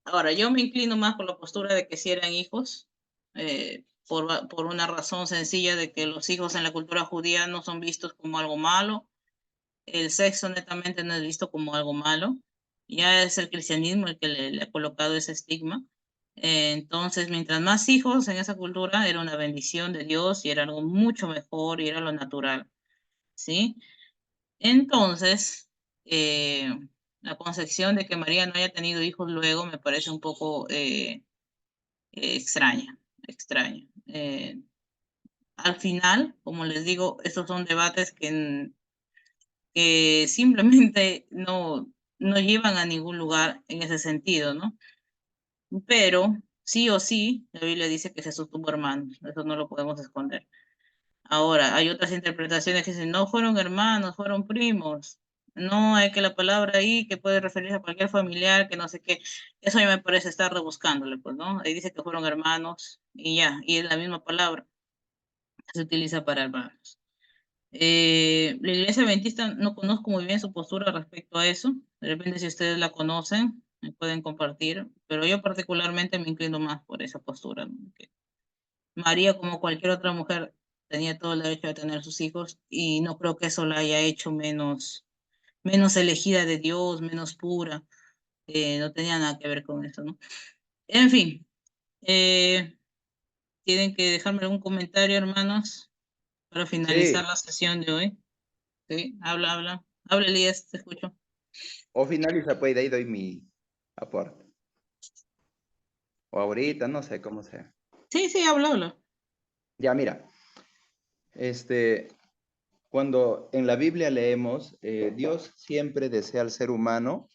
Ahora, yo me inclino más por la postura de que sí eran hijos, por una razón sencilla de que los hijos en la cultura judía no son vistos como algo malo, el sexo netamente no es visto como algo malo, ya es el cristianismo el que le ha colocado ese estigma. Entonces, mientras más hijos en esa cultura, era una bendición de Dios y era algo mucho mejor y era lo natural, ¿sí? Entonces, la concepción de que María no haya tenido hijos luego me parece un poco extraña, extraña. Al final, como les digo, estos son debates que simplemente no llevan a ningún lugar en ese sentido, ¿no? Pero sí o sí, la Biblia dice que Jesús tuvo hermanos, eso no lo podemos esconder. Ahora, hay otras interpretaciones que dicen, no fueron hermanos, fueron primos. No, hay que la palabra ahí que puede referirse a cualquier familiar, que no sé qué. Eso ya me parece estar rebuscándole, pues, ¿no? Ahí dice que fueron hermanos y ya, y es la misma palabra que se utiliza para hermanos. La iglesia adventista no conozco muy bien su postura respecto a eso. De repente, si ustedes la conocen, me pueden compartir, pero yo particularmente me inclino más por esa postura, ¿no? Que María, como cualquier otra mujer, tenía todo el derecho de tener sus hijos y no creo que eso la haya hecho menos elegida de Dios, menos pura. No tenía nada que ver con eso, ¿no? En fin, eh, tienen que dejarme algún comentario, hermanos, para finalizar Sí, la sesión de hoy. Sí, habla, Elías, te escucho. o finaliza, pues, de ahí doy mi aporte. O ahorita, no sé cómo sea. Sí, sí, habla. Ya, mira, este, cuando en la Biblia leemos, Dios siempre desea al ser humano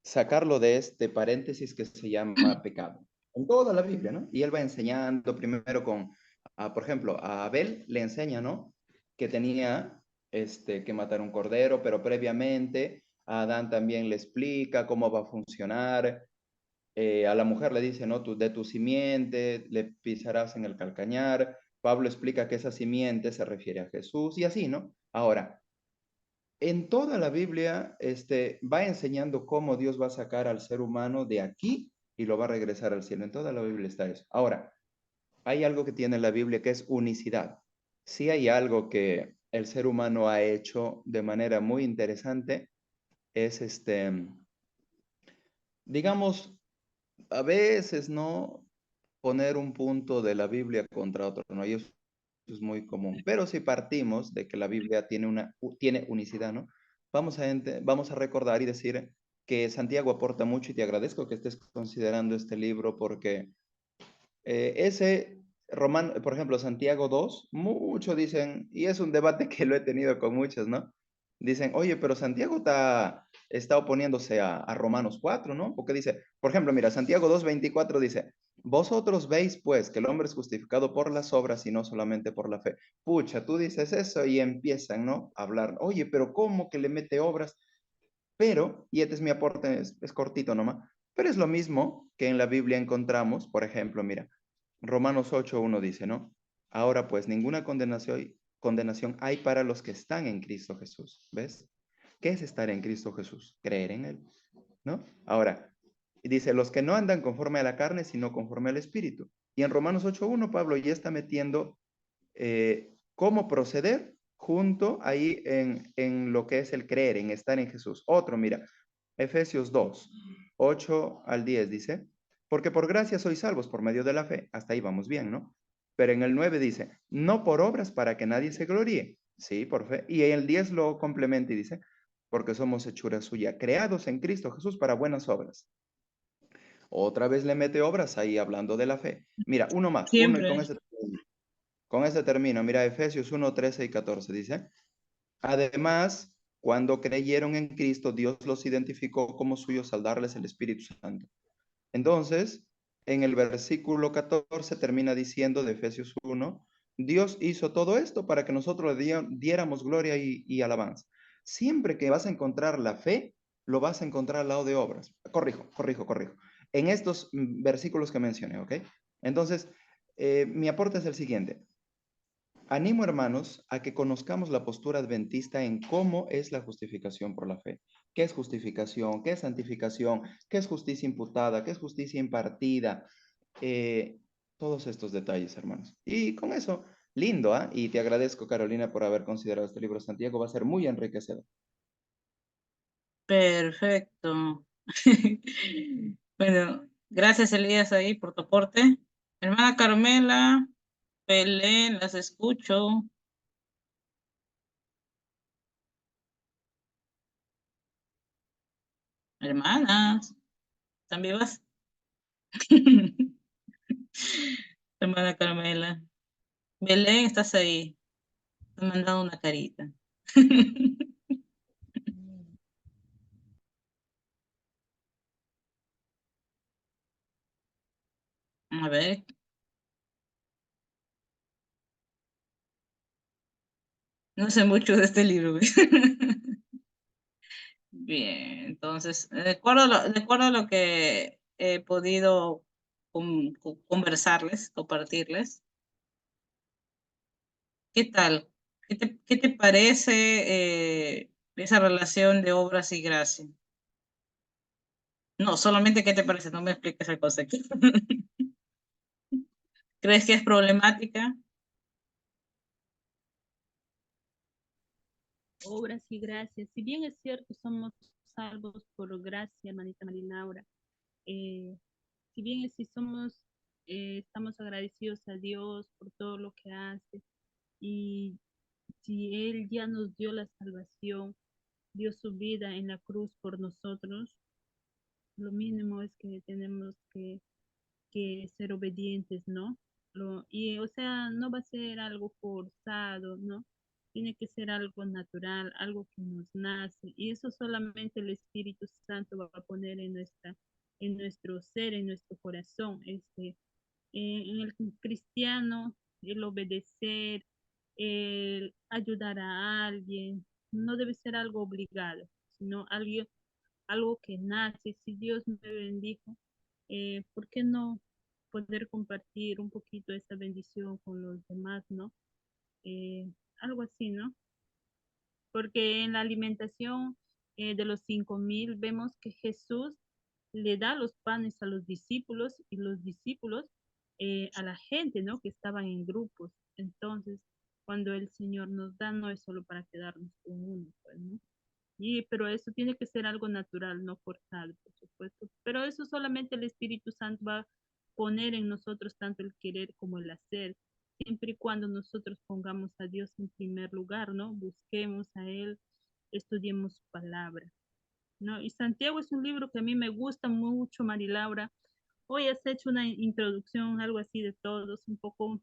sacarlo de este paréntesis que se llama pecado. En toda la Biblia, ¿no? Y él va enseñando primero por ejemplo, a Abel le enseña, ¿no? Que tenía que matar un cordero, pero previamente a Adán también le explica cómo va a funcionar. A la mujer le dice, ¿no? De tu simiente le pisarás en el calcañar. Pablo explica que esa simiente se refiere a Jesús y así, ¿no? Ahora, en toda la Biblia va enseñando cómo Dios va a sacar al ser humano de aquí y lo va a regresar al cielo. En toda la Biblia está eso. Ahora, hay algo que tiene la Biblia que es unicidad. Sí hay algo que el ser humano ha hecho de manera muy interesante, es digamos, a veces no poner un punto de la Biblia contra otro, ¿no? Y eso es muy común. Pero si partimos de que la Biblia tiene unicidad, ¿no? Vamos a recordar y decir que Santiago aporta mucho y te agradezco que estés considerando este libro porque ese Román, por ejemplo, Santiago 2, muchos dicen, y es un debate que lo he tenido con muchos, ¿no? Dicen, oye, pero Santiago está oponiéndose a Romanos 4, ¿no? Porque dice, por ejemplo, mira, Santiago 2:24 dice, vosotros veis pues que el hombre es justificado por las obras y no solamente por la fe. Pucha, tú dices eso y empiezan, ¿no? A hablar, oye, pero ¿cómo que le mete obras? Pero, y este es mi aporte, es cortito nomás, pero es lo mismo que en la Biblia encontramos, por ejemplo, mira, Romanos 8:1 dice, ¿no? Ahora pues ninguna condenación hay para los que están en Cristo Jesús. ¿Ves? ¿Qué es estar en Cristo Jesús? Creer en Él, ¿no? Ahora, dice, los que no andan conforme a la carne, sino conforme al Espíritu. Y en Romanos 8:1 Pablo ya está metiendo cómo proceder junto ahí en lo que es el creer, en estar en Jesús. Otro, mira, Efesios 2:8 al 10 dice, porque por gracia sois salvos por medio de la fe. Hasta ahí vamos bien, ¿no? Pero en el 9 dice, no por obras para que nadie se gloríe. Sí, por fe. Y en el 10 lo complementa y dice, porque somos hechura suya, creados en Cristo Jesús para buenas obras. Otra vez le mete obras ahí hablando de la fe. Mira, uno más, uno y Siempre. con ese termino. Mira, Efesios 1:13 y 14 dice, además, cuando creyeron en Cristo, Dios los identificó como suyos al darles el Espíritu Santo. Entonces, en el versículo 14 termina diciendo de Efesios 1, Dios hizo todo esto para que nosotros le diéramos gloria y alabanza. Siempre que vas a encontrar la fe, lo vas a encontrar al lado de obras. Corrijo. En estos versículos que mencioné, ¿ok? Entonces, mi aporte es el siguiente. Animo, hermanos, a que conozcamos la postura adventista en cómo es la justificación por la fe. ¿Qué es justificación? ¿Qué es santificación? ¿Qué es justicia imputada? ¿Qué es justicia impartida? Eh, todos estos detalles, hermanos. Y con eso, lindo, ¿ah? Y te agradezco, Carolina, por haber considerado este libro. Santiago va a ser muy enriquecedor. Perfecto. Bueno, gracias Elías ahí por tu aporte. Hermana Carmela, Belén, las escucho. Hermanas, ¿están vivas? Hermana Carmela. Belén, estás ahí. Te he mandado una carita. A ver. No sé mucho de este libro. Bien, entonces, de acuerdo a lo que he podido conversarles, compartirles, ¿qué tal? Qué te parece esa relación de obras y gracia? No, solamente qué te parece, no me expliques el concepto. ¿Crees que es problemática? Obras y gracias. Si bien es cierto, somos salvos por gracia, hermanita Marilaura, eh, si bien es si somos, estamos agradecidos a Dios por todo lo que hace, y si Él ya nos dio la salvación, dio su vida en la cruz por nosotros, lo mínimo es que tenemos que ser obedientes, ¿no? Y o sea, no va a ser algo forzado, ¿no? Tiene que ser algo natural, algo que nos nace. Y eso solamente el Espíritu Santo va a poner en nuestro ser, en nuestro corazón. En el cristiano, el obedecer, el ayudar a alguien, no debe ser algo obligado, sino algo que nace. Si Dios me bendijo, ¿por qué no poder compartir un poquito esa bendición con los demás, ¿no? Algo así, ¿no? Porque en la alimentación de los 5.000 vemos que Jesús le da los panes a los discípulos y los discípulos a la gente, ¿no? Que estaban en grupos. Entonces, cuando el Señor nos da, no es solo para quedarnos con uno, pues, ¿no? Pero eso tiene que ser algo natural, no forzado, por supuesto. Pero eso solamente el Espíritu Santo va a poner en nosotros tanto el querer como el hacer, siempre y cuando nosotros pongamos a Dios en primer lugar, ¿no? Busquemos a Él, estudiemos su palabra, ¿no? Y Santiago es un libro que a mí me gusta mucho, Marilaura. Hoy has hecho una introducción, algo así de todos, un poco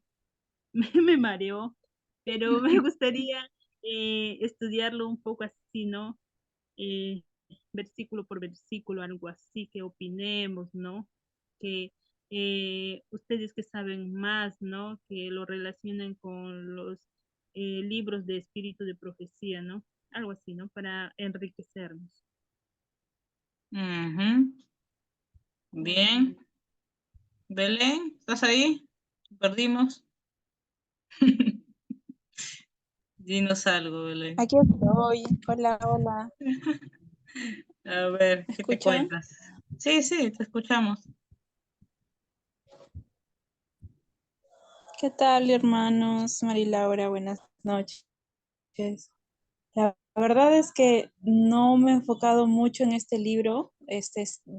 me mareó, pero me gustaría estudiarlo un poco así, ¿no? eh, Versículo por versículo, algo así, que opinemos, ¿no? Que ustedes que saben más, ¿no? Que lo relacionen con los libros de espíritu de profecía, ¿no? Algo así, ¿no? Para enriquecernos. Ujú. Bien. Belén, ¿estás ahí? Perdimos. Dinos algo, Belén. Aquí estoy. Hola, hola. A ver, ¿Me ¿qué te escuchan? cuentas? Sí, sí, te escuchamos. ¿Qué tal, hermanos? Mari Laura, buenas noches. La verdad es que no me he enfocado mucho en este libro.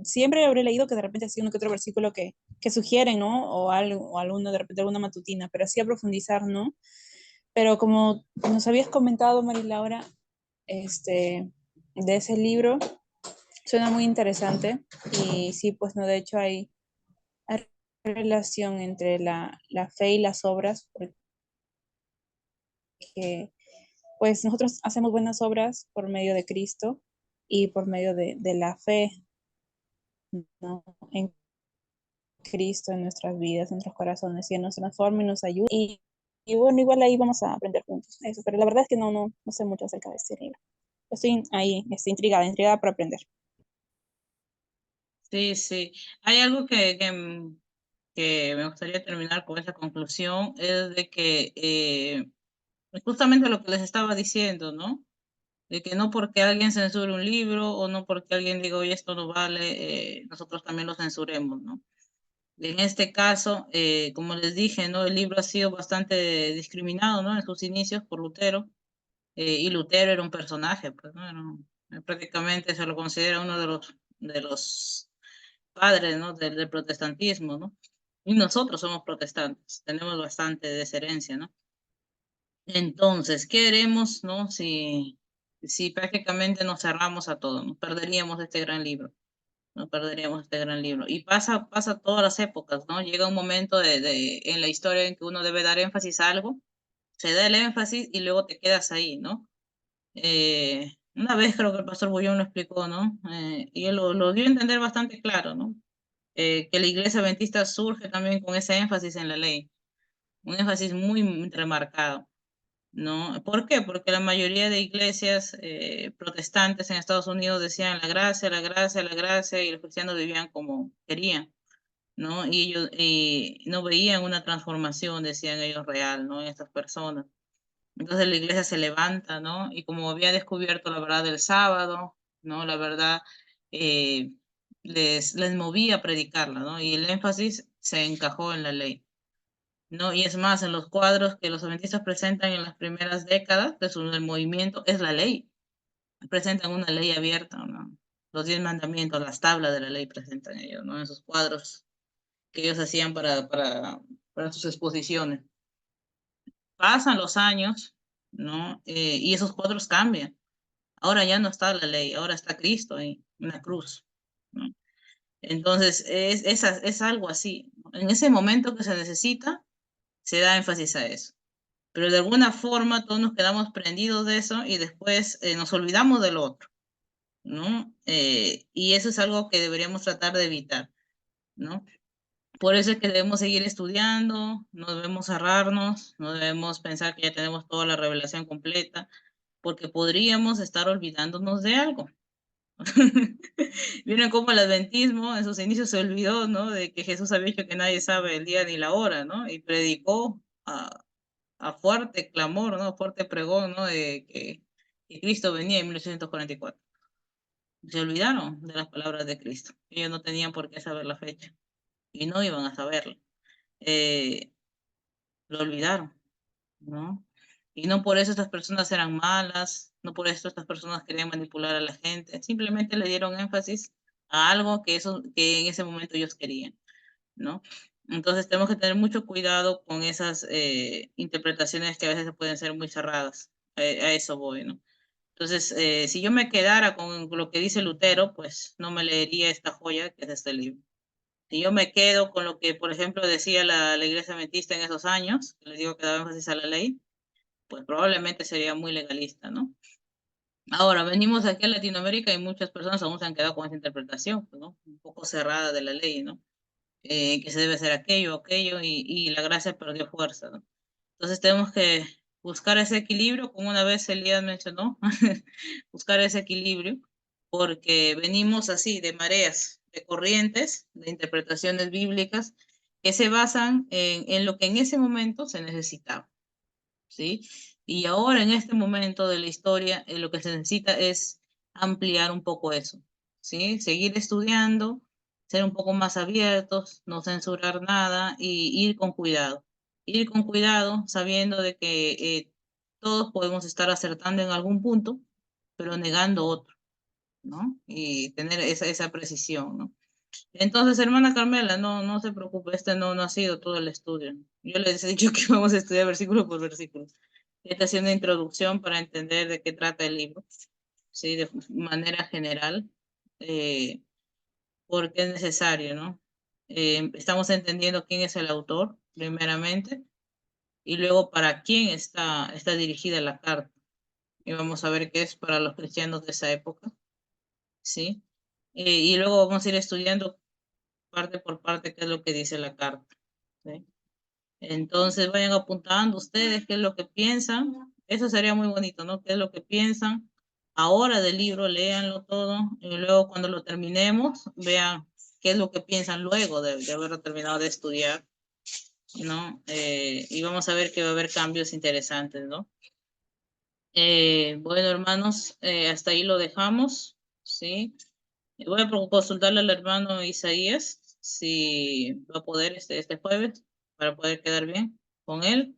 Siempre habré leído que de repente así uno que otro versículo que sugieren, ¿no? O algo, o alguno de repente alguna matutina, pero así a profundizar, ¿no? Pero como nos habías comentado, Mari Laura, de ese libro, suena muy interesante. Y sí, pues no, de hecho hay relación entre la fe y las obras, porque pues nosotros hacemos buenas obras por medio de Cristo y por medio de la fe, ¿no? En Cristo, en nuestras vidas, en nuestros corazones, y Él nos transforma y nos ayuda. Y bueno, igual ahí vamos a aprender juntos eso, pero la verdad es que no sé mucho acerca de este libro. Estoy ahí, estoy intrigada por aprender. Sí, sí. Hay algo que me gustaría terminar con esa conclusión, es de que justamente lo que les estaba diciendo, ¿no? De que no porque alguien censure un libro o no porque alguien diga, oye, esto no vale, nosotros también lo censuremos, ¿no? En este caso, como les dije, ¿no? El libro ha sido bastante discriminado, ¿no? En sus inicios por Lutero, y Lutero era un personaje, pues, ¿no? Prácticamente se lo considera uno de los padres, ¿no? Del protestantismo, ¿no? Y nosotros somos protestantes, tenemos bastante de esa herencia, ¿no? Entonces, ¿qué haremos, no? Si prácticamente nos cerramos a todo, ¿no? Perderíamos este gran libro, no perderíamos este gran libro. Y pasa todas las épocas, ¿no? Llega un momento en la historia en que uno debe dar énfasis a algo, se da el énfasis y luego te quedas ahí, ¿no? Una vez creo que el pastor Bullón lo explicó, ¿no? Y él lo dio a entender bastante claro, ¿no? que la iglesia adventista surge también con ese énfasis en la ley, un énfasis muy remarcado, ¿no? ¿Por qué? Porque la mayoría de iglesias protestantes en Estados Unidos decían la gracia, la gracia, la gracia, y los cristianos vivían como querían, ¿no? Y ellos no veían una transformación, decían ellos, real, ¿no? En estas personas. Entonces la iglesia se levanta, ¿no? Y como había descubierto la verdad del sábado, ¿no? La verdad eh, les movía a predicarla, ¿no? Y el énfasis se encajó en la ley, ¿no? Y es más, en los cuadros que los adventistas presentan en las primeras décadas de su del movimiento, es la ley. Presentan una ley abierta, ¿no? Los 10 mandamientos, las tablas de la ley presentan ellos, ¿no? En esos cuadros que ellos hacían para sus exposiciones. Pasan los años, ¿no? Y esos cuadros cambian. Ahora ya no está la ley, ahora está Cristo ahí, una cruz, ¿no? Entonces, es algo así, ¿no? En ese momento que se necesita, se da énfasis a eso. Pero de alguna forma todos nos quedamos prendidos de eso y después nos olvidamos del otro, ¿no? Y eso es algo que deberíamos tratar de evitar, ¿no? Por eso es que debemos seguir estudiando, no debemos cerrarnos, no debemos pensar que ya tenemos toda la revelación completa, porque podríamos estar olvidándonos de algo. Miren cómo el adventismo en sus inicios se olvidó, ¿no? De que Jesús había dicho que nadie sabe el día ni la hora, ¿no? Y predicó a fuerte clamor, ¿no? Fuerte pregón, ¿no? De que Cristo venía en 1844. Se olvidaron de las palabras de Cristo. Ellos no tenían por qué saber la fecha y no iban a saberlo. Eh, lo olvidaron, ¿no? Y no por eso estas personas eran malas, no por eso estas personas querían manipular a la gente, simplemente le dieron énfasis a algo que en ese momento ellos querían, ¿no? Entonces tenemos que tener mucho cuidado con esas interpretaciones que a veces pueden ser muy cerradas. A eso voy, ¿no? Entonces, si yo me quedara con lo que dice Lutero, pues no me leería esta joya que es este libro. Si yo me quedo con lo que, por ejemplo, decía la iglesia adventista en esos años, que les digo que daba énfasis a la ley, pues probablemente sería muy legalista, ¿no? Ahora, venimos aquí a Latinoamérica y muchas personas aún se han quedado con esa interpretación, pues, ¿no? Un poco cerrada de la ley, ¿no? Que se debe hacer aquello, y la gracia perdió fuerza, ¿no? Entonces tenemos que buscar ese equilibrio, como una vez Elías mencionó, buscar ese equilibrio, porque venimos así, de mareas, de corrientes, de interpretaciones bíblicas que se basan en lo que en ese momento se necesitaba, ¿sí? Y ahora en este momento de la historia, lo que se necesita es ampliar un poco eso, ¿sí? Seguir estudiando, ser un poco más abiertos, no censurar nada y ir con cuidado. Ir con cuidado sabiendo de que todos podemos estar acertando en algún punto, pero negando otro, ¿no? Y tener esa precisión, ¿no? Entonces, hermana Carmela, no se preocupe, no ha sido todo el estudio. Yo les he dicho que vamos a estudiar versículo por versículo. Esta es una introducción para entender de qué trata el libro, ¿sí? De manera general, porque es necesario, ¿no? Estamos entendiendo quién es el autor, primeramente, y luego para quién está dirigida la carta. Y vamos a ver qué es para los cristianos de esa época, ¿sí? Y luego vamos a ir estudiando parte por parte qué es lo que dice la carta, ¿sí? Entonces vayan apuntando ustedes qué es lo que piensan. Eso sería muy bonito, ¿no? ¿Qué es lo que piensan ahora del libro? Léanlo todo y luego cuando lo terminemos, vean qué es lo que piensan luego de haberlo terminado de estudiar, ¿no? Y vamos a ver que va a haber cambios interesantes, ¿no? Bueno, hermanos, hasta ahí lo dejamos, ¿sí? Voy a consultarle al hermano Isaías si va a poder este jueves para poder quedar bien con él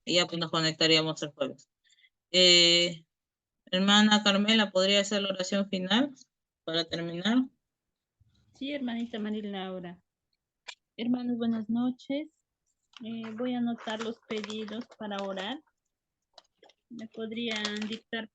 y ya pues nos conectaríamos el jueves. Hermana Carmela, ¿podría hacer la oración final para terminar? Sí, hermanita María Laura. Hermanos, buenas noches. Voy a anotar los pedidos para orar. ¿Me podrían dictar?